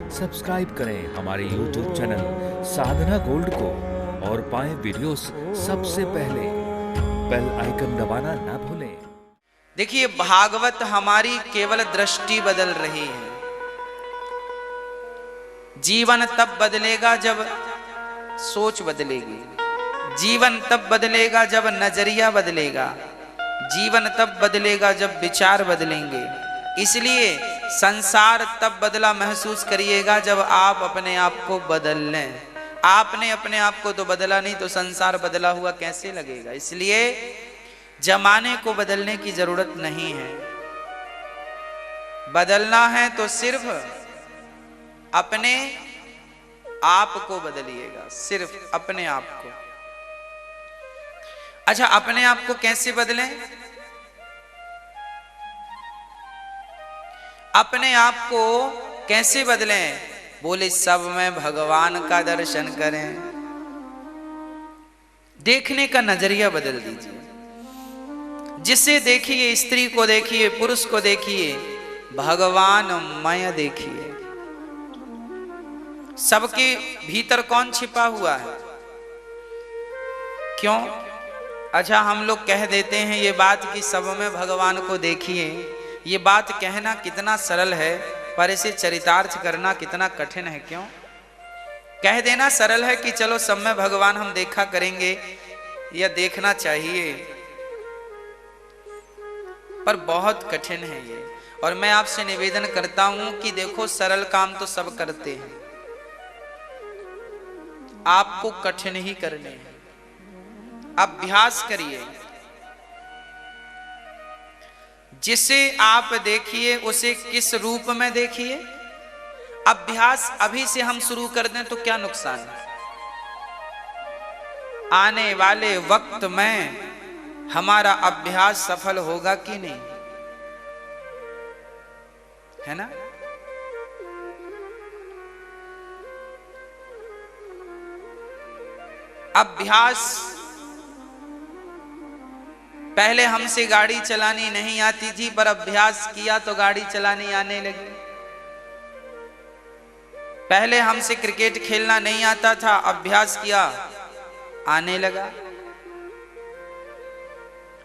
Subscribe करें हमारे YouTube channel साधना gold को और पाएं वीडियोस सबसे पहले। बेल आइकन दबाना ना भूलें। देखिए, भागवत हमारी केवल दृष्टि बदल रही है। जीवन तब बदलेगा जब सोच बदलेगी। जीवन तब बदलेगा जब नजरिया बदलेगा। जीवन तब बदलेगा जब विचार बदलेंगे। इसलिए संसार तब बदला महसूस करिएगा जब आप अपने आप को बदल लें। आपने अपने आप को तो बदला नहीं, तो संसार बदला हुआ कैसे लगेगा। इसलिए जमाने को बदलने की जरूरत नहीं है। बदलना है तो सिर्फ अपने आप को बदलिएगा, सिर्फ अपने आप को। अच्छा, अपने आप को कैसे बदलें? अपने आप को कैसे बदलें? बोले, सब में भगवान का दर्शन करें। देखने का नजरिया बदल दीजिए। जिसे देखिए, स्त्री को देखिए, पुरुष को देखिए, भगवानमय देखिए। सबके भीतर कौन छिपा हुआ है? क्यों? अच्छा, हम लोग कह देते हैं ये बात कि सब में भगवान को देखिए। ये बात कहना कितना सरल है, पर इसे चरितार्थ करना कितना कठिन है। क्यों? कह देना सरल है कि चलो सब में भगवान हम देखा करेंगे या देखना चाहिए, पर बहुत कठिन है ये। और मैं आपसे निवेदन करता हूं कि देखो, सरल काम तो सब करते हैं, आपको कठिन ही करने हैं। अभ्यास करिए। जिसे आप देखिए उसे किस रूप में देखिए। अभ्यास अभी से हम शुरू कर दें तो क्या नुकसान है? आने वाले वक्त में हमारा अभ्यास सफल होगा कि नहीं, है ना? अभ्यास, पहले हमसे गाड़ी चलानी नहीं आती थी, पर अभ्यास किया तो गाड़ी चलानी आने लगी। पहले हमसे क्रिकेट खेलना नहीं आता था, अभ्यास किया, आने लगा।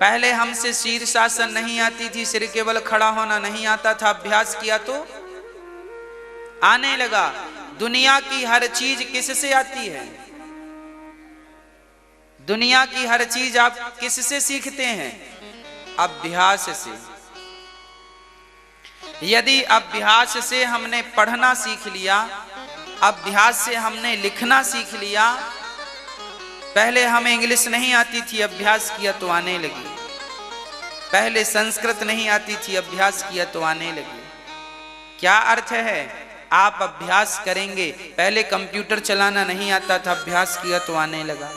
पहले हमसे शीर्षासन नहीं आती थी, सिर के बल खड़ा होना नहीं आता था, अभ्यास किया तो आने लगा। दुनिया की हर चीज किससे आती है? दुनिया की हर चीज आप किससे सीखते हैं? अभ्यास से। यदि अभ्यास से हमने पढ़ना सीख लिया, अभ्यास से हमने लिखना सीख लिया, पहले हमें इंग्लिश नहीं आती थी, अभ्यास किया तो आने लगी। पहले संस्कृत नहीं आती थी, अभ्यास किया तो आने लगी। क्या अर्थ है? आप अभ्यास करेंगे। पहले कंप्यूटर चलाना नहीं आता था, अभ्यास किया तो आने लगा।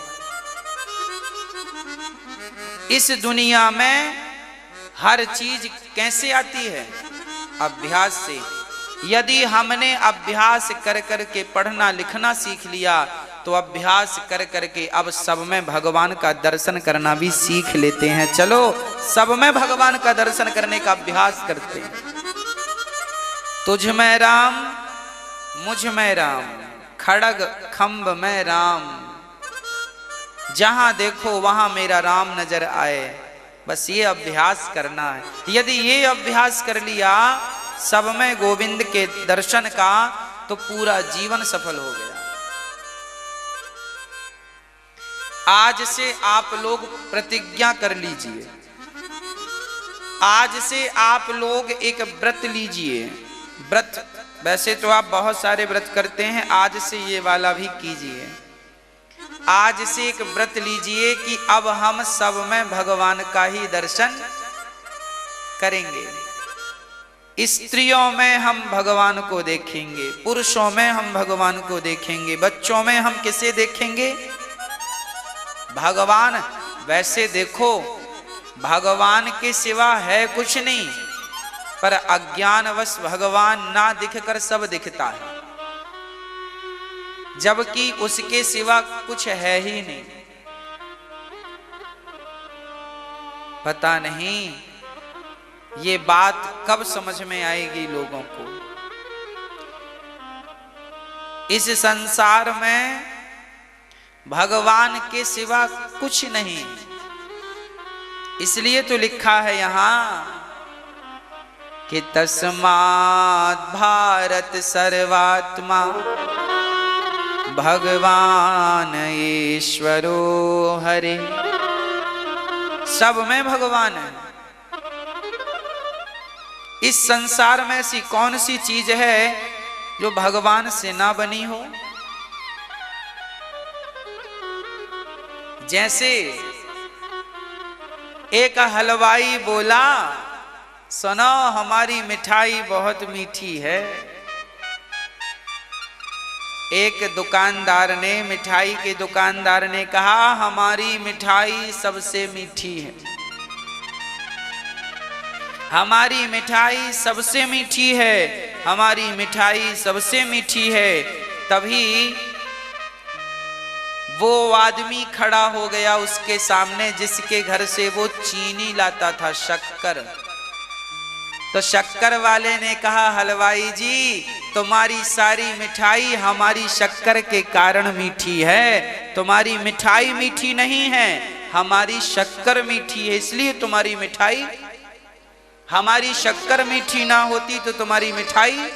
इस दुनिया में हर चीज कैसे आती है? अभ्यास से। यदि हमने अभ्यास कर करके पढ़ना लिखना सीख लिया, तो अभ्यास कर करके अब सब में भगवान का दर्शन करना भी सीख लेते हैं। चलो, सब में भगवान का दर्शन करने का अभ्यास करते हैं। तुझ में राम, मुझ में राम, खड़ग खंभ में राम, जहां देखो वहां मेरा राम नजर आए। बस ये अभ्यास करना है। यदि ये अभ्यास कर लिया सब में गोविंद के दर्शन का, तो पूरा जीवन सफल हो गया। आज से आप लोग प्रतिज्ञा कर लीजिए। आज से आप लोग एक व्रत लीजिए। व्रत, वैसे तो आप बहुत सारे व्रत करते हैं, आज से ये वाला भी कीजिए। आज से एक व्रत लीजिए कि अब हम सब में भगवान का ही दर्शन करेंगे। स्त्रियों में हम भगवान को देखेंगे, पुरुषों में हम भगवान को देखेंगे, बच्चों में हम किसे देखेंगे? भगवान। वैसे देखो, भगवान के सिवा है कुछ नहीं, पर अज्ञानवश भगवान ना दिखकर सब दिखता है, जबकि उसके सिवा कुछ है ही नहीं। पता नहीं ये बात कब समझ में आएगी लोगों को। इस संसार में भगवान के सिवा कुछ नहीं। इसलिए तो लिखा है यहां कि तस्मात् भारत सर्वात्मा भगवान ईश्वरो हरे। सब में भगवान है। इस संसार में ऐसी कौन सी चीज है जो भगवान से ना बनी हो? जैसे एक हलवाई बोला, सुनो हमारी मिठाई बहुत मीठी है। एक दुकानदार ने, मिठाई के दुकानदार ने कहा, हमारी मिठाई सबसे मीठी है, हमारी मिठाई सबसे मीठी है, हमारी मिठाई सबसे मीठी है। तभी वो आदमी खड़ा हो गया उसके सामने जिसके घर से वो चीनी लाता था, शक्कर। तो शक्कर वाले ने कहा, हलवाई जी तुम्हारी सारी मिठाई हमारी शक्कर के कारण मीठी है, तुम्हारी मिठाई मीठी नहीं है, हमारी शक्कर मीठी है, इसलिए तुम्हारी मिठाई। हमारी शक्कर मीठी ना होती तो तुम्हारी मिठाई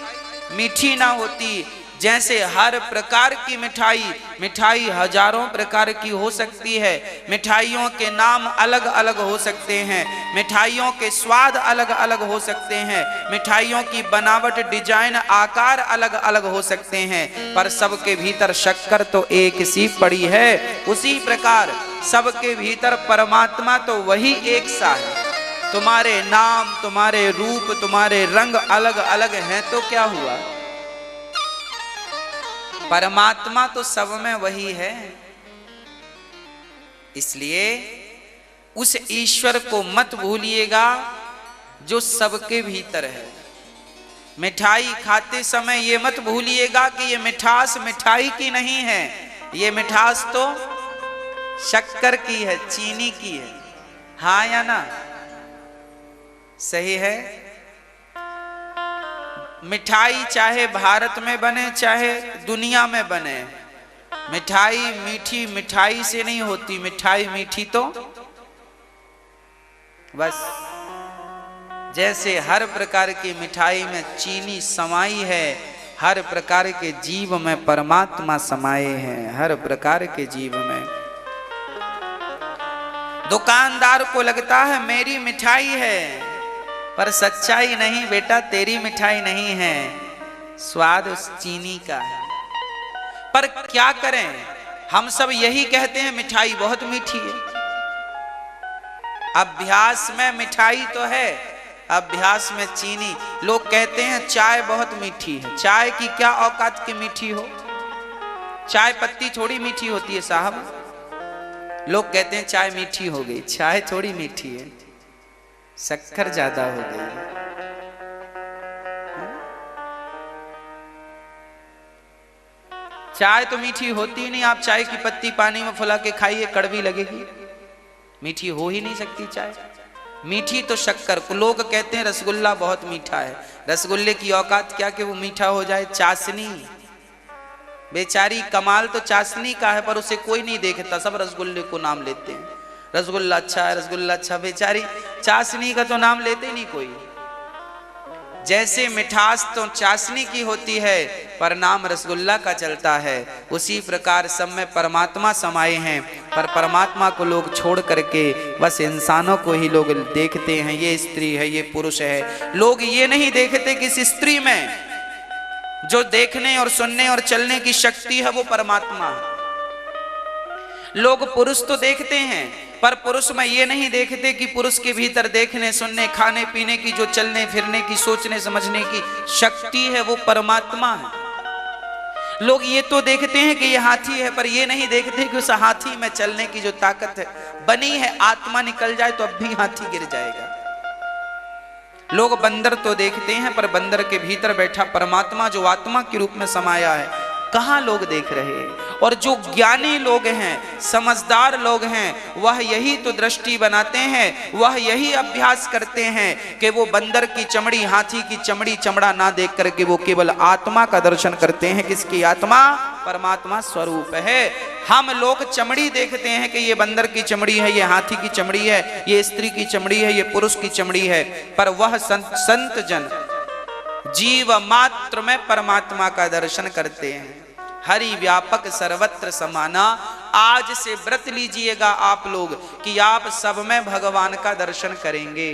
मीठी ना होती। जैसे हर प्रकार की मिठाई, मिठाई हजारों प्रकार की हो सकती है, मिठाइयों के नाम अलग अलग हो सकते हैं, मिठाइयों के स्वाद अलग अलग हो सकते हैं, मिठाइयों की बनावट, डिजाइन, आकार अलग अलग हो सकते हैं, पर सबके भीतर शक्कर तो एक सी पड़ी है। उसी प्रकार सबके भीतर परमात्मा तो वही एक सा है। तुम्हारे नाम, तुम्हारे रूप, तुम्हारे रंग अलग अलग हैं तो क्या हुआ? परमात्मा तो सब में वही है। इसलिए उस ईश्वर को मत भूलिएगा जो सबके भीतर है। मिठाई खाते समय ये मत भूलिएगा कि ये मिठास मिठाई की नहीं है, ये मिठास तो शक्कर की है, चीनी की है। हाँ या ना? सही है। मिठाई चाहे भारत में बने चाहे दुनिया में बने, मिठाई मीठी मिठाई से नहीं होती। मिठाई मीठी तो बस जैसे हर प्रकार की मिठाई में चीनी समाई है, हर प्रकार के जीव में परमात्मा समाये हैं, हर प्रकार के जीव में। दुकानदार को लगता है मेरी मिठाई है, पर सच्चाई नहीं बेटा, तेरी मिठाई नहीं है, स्वाद उस चीनी का है। पर क्या करें, हम सब यही कहते हैं मिठाई बहुत मीठी है। अभ्यास में मिठाई तो है, अभ्यास में चीनी। लोग कहते हैं चाय बहुत मीठी है। चाय की क्या औकात की मीठी हो? चाय पत्ती थोड़ी मीठी होती है साहब। लोग कहते हैं चाय मीठी हो गई, चाय थोड़ी मीठी है, शक्कर ज्यादा हो गई। चाय तो मीठी होती नहीं। आप चाय की पत्ती पानी में फुला के खाइए, कड़वी लगेगी, मीठी हो ही नहीं सकती चाय। मीठी तो शक्कर। लोग कहते हैं रसगुल्ला बहुत मीठा है। रसगुल्ले की औकात क्या कि वो मीठा हो जाए? चाशनी। बेचारी कमाल तो चाशनी का है, पर उसे कोई नहीं देखता, सब रसगुल्ले को नाम लेते हैं। रसगुल्ला अच्छा है, रसगुल्ला अच्छा। बेचारी चाशनी का तो नाम लेते ही नहीं कोई। जैसे मिठास तो चाशनी की होती है पर नाम रसगुल्ला का चलता है, उसी प्रकार सब में परमात्मा समाये हैं, पर परमात्मा को लोग छोड़ करके बस इंसानों को ही लोग देखते हैं। ये स्त्री है, ये पुरुष है। लोग ये नहीं देखते कि इस स्त्री में जो देखने और सुनने और चलने की शक्ति है वो परमात्मा है। लोग पुरुष तो देखते हैं, पर पुरुष में ये नहीं देखते कि पुरुष के भीतर देखने, सुनने, खाने पीने की, जो चलने फिरने की, सोचने समझने की शक्ति है वो परमात्मा है। लोग ये तो देखते हैं कि ये हाथी है, पर ये नहीं देखते कि उस हाथी में चलने की जो ताकत है बनी है, आत्मा निकल जाए तो अब भी हाथी गिर जाएगा। लोग बंदर तो देखते हैं, पर बंदर के भीतर बैठा परमात्मा जो आत्मा के रूप में समाया है, कहां लोग देख रहे हैं। और जो ज्ञानी लोग हैं, समझदार लोग हैं, वह यही तो दृष्टि बनाते हैं, वह यही अभ्यास करते हैं कि वो बंदर की चमड़ी, हाथी की चमड़ी, चमड़ा ना देख करके वो केवल आत्मा का दर्शन करते हैं। किसकी आत्मा? परमात्मा स्वरूप है। हम लोग चमड़ी देखते हैं कि ये बंदर की चमड़ी है, ये हाथी की चमड़ी है, ये स्त्री की चमड़ी है, ये पुरुष की चमड़ी है, पर वह संत जन जीव मात्र में परमात्मा का दर्शन करते हैं। हरि व्यापक सर्वत्र समाना। आज से व्रत लीजिएगा आप लोग कि आप सब में भगवान का दर्शन करेंगे।